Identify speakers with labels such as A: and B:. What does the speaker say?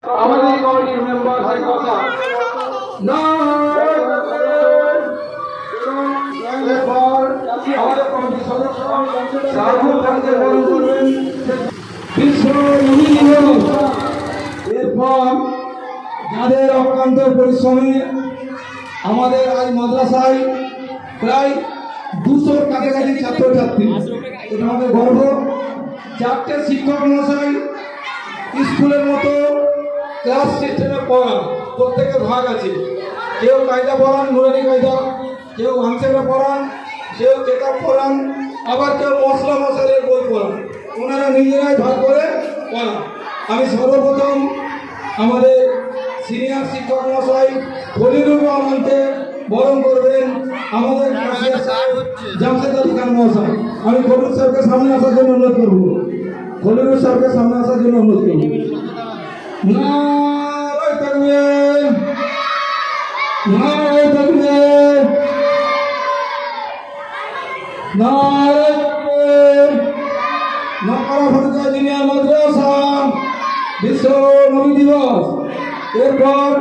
A: আমাদের কমিটির মেম্বারদের কথা না এরপর আমাদের কমিটির সদস্য রাহুল গান্ধী বরণ করবেন বিশ্ব নবী দিবস। এরপর যাদের অক্লান্ত পরিশ্রমে আমাদের আজ মাদ্রাসায় প্রায় 200 কাছাকাছি ছাত্রছাত্রী, এটা আমাদের গর্ব। 4টে শিক্ষক মহাশয় স্কুলের মতো ক্লাস সিস্টেমে পড়ান, প্রত্যেকের ভাগ আছে। কেউ কায়দা পড়ান, নুরানি কায়দা, কেউ ভাঙচেরা পড়ান, কেউ কেতাব পড়ান, আবার কেউ মশলা মশালের বই পড়ান। ওনারা নিজেরাই ভাগ করে পড়ান। আমি সর্বপ্রথম আমাদের সিনিয়র শিক্ষক মহাশয় খলিলুর রহমানকে বরণ করবেন আমাদের জামশেদ আলী খান মহাশয়। আমি খলিল স্যারকে সামনে আসার জন্য অনুরোধ করব। খলিল স্যারকে সামনে আসার জন্য অনুরোধ করব। নারায়ে তাকবীর, নারায়ে তাকবীর, নারায়ে তাকবীর। নকরা ফরকা জিনিয়া মাদ্রাসা বিশ্ব নবী দিবস। এরপর